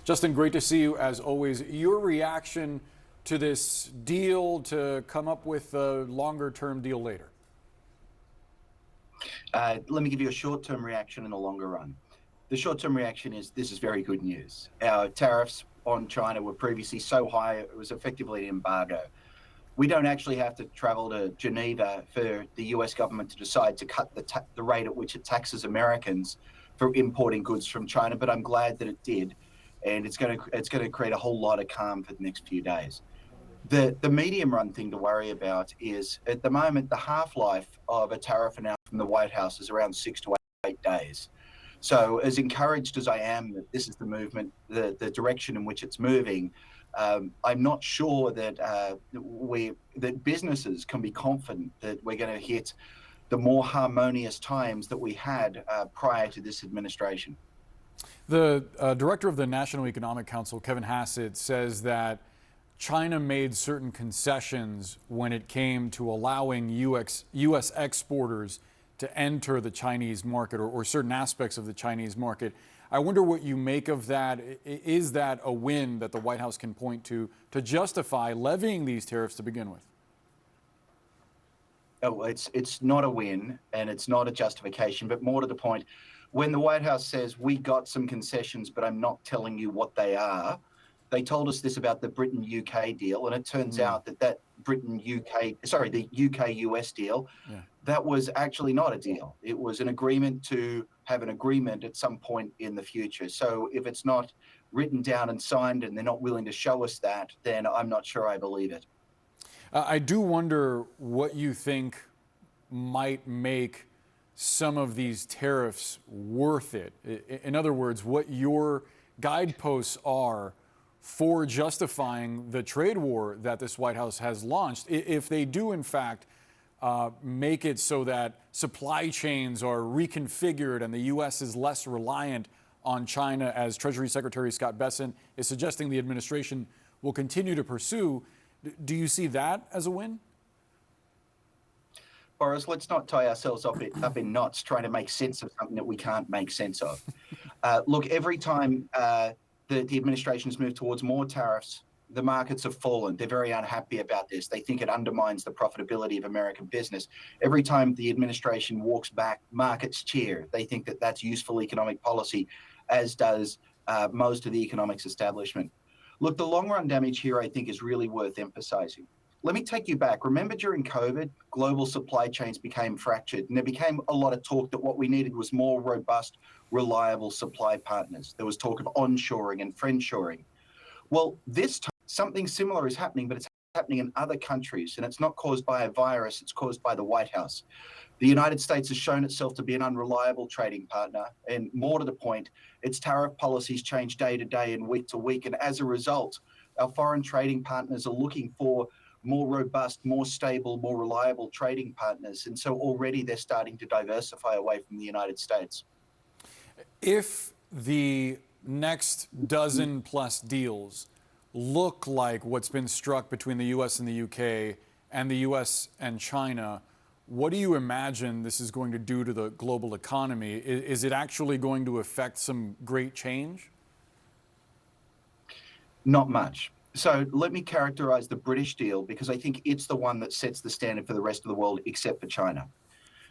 Justin, great to see you as always. Your reaction to this deal to come up with a longer-term deal later? Let me give you a short-term reaction and a longer run. The short-term reaction is this is very good news. Our tariffs on China were previously so high it was effectively an embargo. We don't actually have to travel to Geneva for the US government to decide to cut the rate at which it taxes Americans for importing goods from China, but I'm glad that it did. And it's going to create a whole lot of calm for the next few days. The medium run thing to worry about is at the moment, the half-life of a tariff announcement from the White House is around 6 to 8 days. So as encouraged as I am that this is the movement, the direction in which it's moving, I'm not sure that that businesses can be confident that we're going to hit the more harmonious times that we had prior to this administration. The director of the National Economic Council, Kevin Hassett, says that China made certain concessions when it came to allowing U.S. exporters to enter the Chinese market or certain aspects of the Chinese market. I wonder what you make of that. Is that a win that the White House can point to justify levying these tariffs to begin with? Oh, it's not a win and it's not a justification, but more to the point, when the White House says we got some concessions, but I'm not telling you what they are, they told us this about the Britain-UK deal, and it turns out that the UK-US deal, that was actually not a deal. It was an agreement to have an agreement at some point in the future. So if it's not written down and signed and they're not willing to show us that, then I'm not sure I believe it. I do wonder what you think might make some of these tariffs worth it. In other words, what your guideposts are for justifying the trade war that this White House has launched, if they do in fact make it so that supply chains are reconfigured and the U.S. is less reliant on China, as Treasury Secretary Scott Bessent is suggesting the administration will continue to pursue. Do you see that as a win? Boris, let's not tie ourselves up in knots trying to make sense of something that we can't make sense of. Look, every time the administration's moved towards more tariffs, the markets have fallen. They're very unhappy about this. They think it undermines the profitability of American business. Every time the administration walks back, markets cheer. They think that that's useful economic policy, as does most of the economics establishment. Look, the long-run damage here, I think, is really worth emphasizing. Let me take you back. Remember during COVID, global supply chains became fractured, and there became a lot of talk that what we needed was more robust, reliable supply partners. There was talk of onshoring and friendshoring. Well, this time, something similar is happening, but it's happening in other countries, and it's not caused by a virus, it's caused by the White House. The United States has shown itself to be an unreliable trading partner, and more to the point, its tariff policies change day to day and week to week, and as a result, our foreign trading partners are looking for more robust, more stable, more reliable trading partners, and so already they're starting to diversify away from the United States. If the next dozen plus deals look like what's been struck between the U.S. and the U.K. and the U.S. and China, what do you imagine this is going to do to the global economy? Is it actually going to affect some great change? Not much. So let me characterize the British deal because I think it's the one that sets the standard for the rest of the world except for China.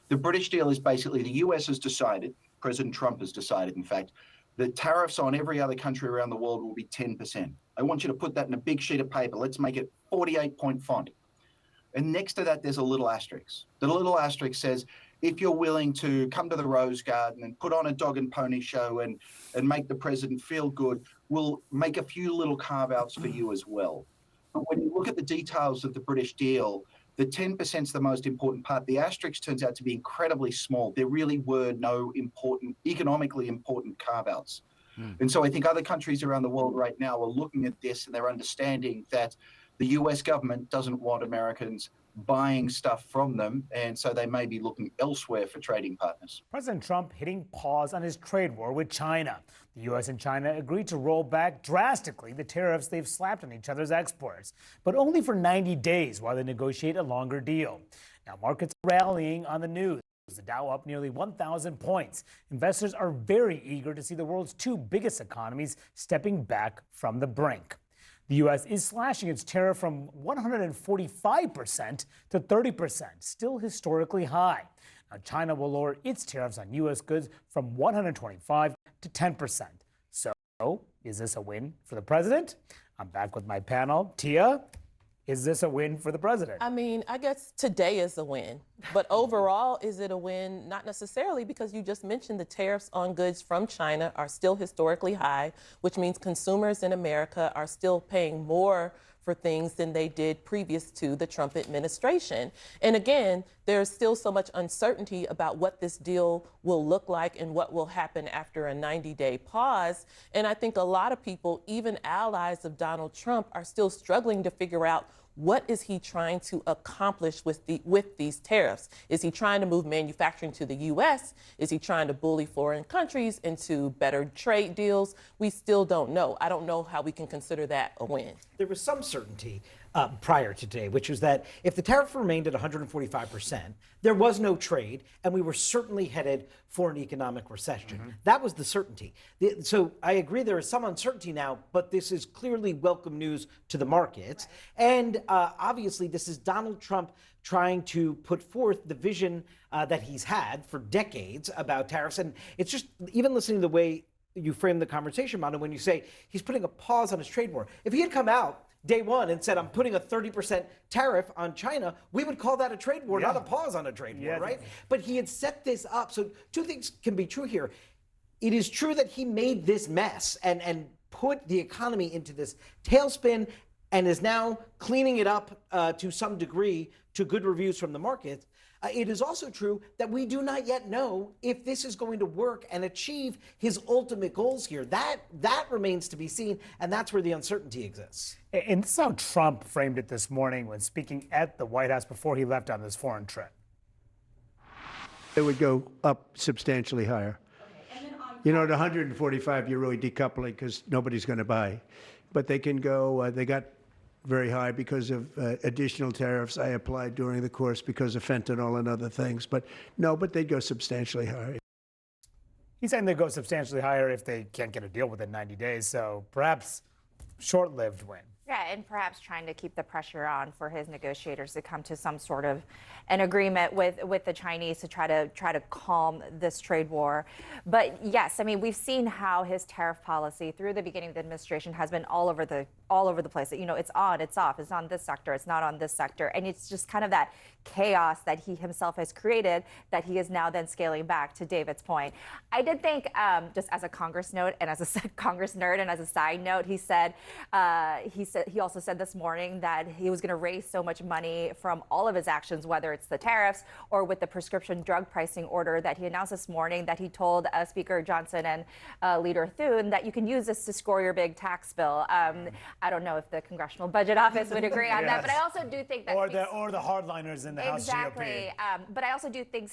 The British deal is basically the US has decided, President Trump has decided, in fact, that tariffs on every other country around the world will be 10%. I want you to put that in a big sheet of paper. Let's make it 48-point font. And next to that, there's a little asterisk. The little asterisk says, if you're willing to come to the Rose Garden and put on a dog and pony show and make the president feel good, we'll make a few little carve-outs for you as well. But when you look at the details of the British deal, the 10% is the most important part. The asterisk turns out to be incredibly small. There really were no economically important carve-outs. And so I think other countries around the world right now are looking at this and they're understanding that the US government doesn't want Americans buying stuff from them, and so they may be looking elsewhere for trading partners. President Trump hitting pause on his trade war with China. The U.S. and China agreed to roll back drastically the tariffs they've slapped on each other's exports, but only for 90 days while they negotiate a longer deal. Now, markets are rallying on the news. The Dow up nearly 1,000 points. Investors are very eager to see the world's two biggest economies stepping back from the brink. The U.S. is slashing its tariff from 145% to 30%, still historically high. Now, China will lower its tariffs on U.S. goods from 125 to 10%. So, is this a win for the president? I'm back with my panel. Tia, is this a win for the president? I mean, I guess today is a win. But overall, is it a win? Not necessarily, because you just mentioned the tariffs on goods from China are still historically high, which means consumers in America are still paying more for things than they did previous to the Trump administration. And again, there's still so much uncertainty about what this deal will look like and what will happen after a 90-day pause. And I think a lot of people, even allies of Donald Trump, are still struggling to figure out what is he trying to accomplish with these tariffs? Is he trying to move manufacturing to the U.S.? Is he trying to bully foreign countries into better trade deals? We still don't know. I don't know how we can consider that a win. There was some certainty prior to today, which was that if the tariff remained at 145%, there was no trade, and we were certainly headed for an economic recession. That was the certainty. So I agree there is some uncertainty now, but this is clearly welcome news to the markets. And obviously, this is Donald Trump trying to put forth the vision that he's had for decades about tariffs. And it's just, even listening to the way you frame the conversation, Manu, when you say he's putting a pause on his trade war. If he had come out day one and said, I'm putting a 30% tariff on China, we would call that a trade war, not a pause on a trade war, right? But he had set this up. So two things can be true here. It is true that he made this mess and put the economy into this tailspin and is now cleaning it up to some degree to good reviews from the market. It is also true that we do not yet know if this is going to work and achieve his ultimate goals here. That remains to be seen, and that's where the uncertainty exists. And this is how Trump framed it this morning when speaking at the White House before he left on this foreign trip. It would go up substantially higher. You know, at 145, you're really decoupling because nobody's going to buy. But they can go, they got very high because of additional tariffs I applied during the course because of fentanyl and other things. But no, but they'd go substantially higher. He's saying they go substantially higher if they can't get a deal within 90 days. So perhaps short-lived win. Yeah, and perhaps trying to keep the pressure on for his negotiators to come to some sort of an agreement with the Chinese to try to calm this trade war. But yes, I mean, we've seen how his tariff policy through the beginning of the administration has been all over the place. You know, it's on, it's off, it's on this sector, it's not on this sector, and it's just kind of that chaos that he himself has created that he is now then scaling back. To David's point, I did think, just as a Congress note and as a Congress nerd and as a side note, he also said this morning that he was going to raise so much money from all of his actions, whether it's the tariffs or with the prescription drug pricing order that he announced this morning, that he told Speaker Johnson and Leader Thune that you can use this to score your big tax bill. I don't know if the Congressional Budget Office would agree on that, but I also do think that or the hardliners in the House GOP. But I also do think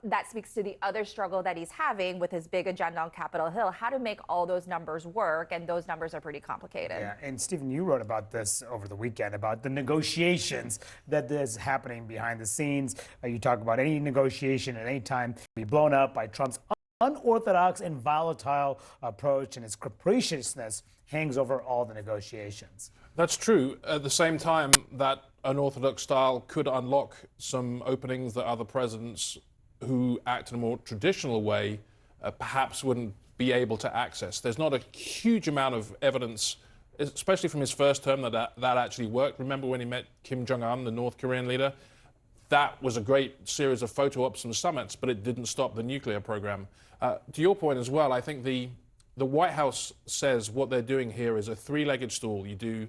that speaks to the other struggle that he's having with his big agenda on Capitol Hill, how to make all those numbers work, and those numbers are pretty complicated. Yeah, and Stephen, you wrote about this over the weekend, about the negotiations that is happening behind the scenes. You talk about any negotiation at any time be blown up by Trump's unorthodox and volatile approach, and his capriciousness hangs over all the negotiations. That's true. At the same time, that unorthodox style could unlock some openings that other presidents who act in a more traditional way perhaps wouldn't be able to access. There's not a huge amount of evidence, especially from his first term, that actually worked. Remember when he met Kim Jong-un, the North Korean leader? That was a great series of photo ops and summits, but it didn't stop the nuclear program. To your point as well, I think the White House says what they're doing here is a three-legged stool. You do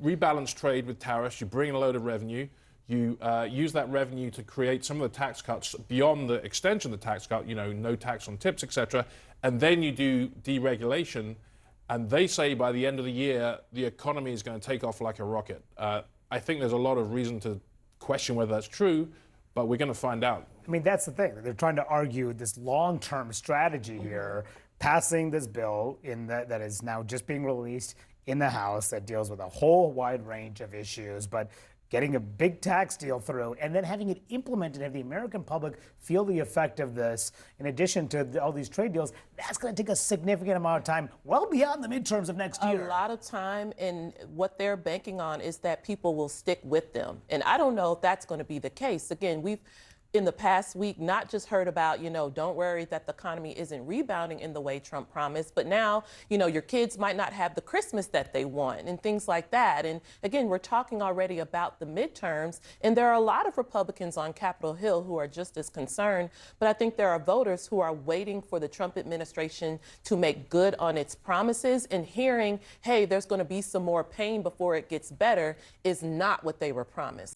rebalance trade with tariffs, you bring in a load of revenue, you use that revenue to create some of the tax cuts beyond the extension of the tax cut, you know, no tax on tips, etc., and then you do deregulation, and they say by the end of the year, the economy is going to take off like a rocket. I think there's a lot of reason to question whether that's true, but we're going to find out. I mean, that's the thing. They're trying to argue this long-term strategy here, passing this bill that is now just being released in the House that deals with a whole wide range of issues. But getting a big tax deal through, and then having it implemented, have the American public feel the effect of this, in addition to all these trade deals, that's going to take a significant amount of time, well beyond the midterms of next year. A lot of time, and what they're banking on is that people will stick with them. And I don't know if that's going to be the case. Again, we've in the past week not just heard about, don't worry that the economy isn't rebounding in the way Trump promised, but now, your kids might not have the Christmas that they want and things like that. And again, we're talking already about the midterms, and there are a lot of Republicans on Capitol Hill who are just as concerned, but I think there are voters who are waiting for the Trump administration to make good on its promises, and hearing, hey, there's going to be some more pain before it gets better is not what they were promised.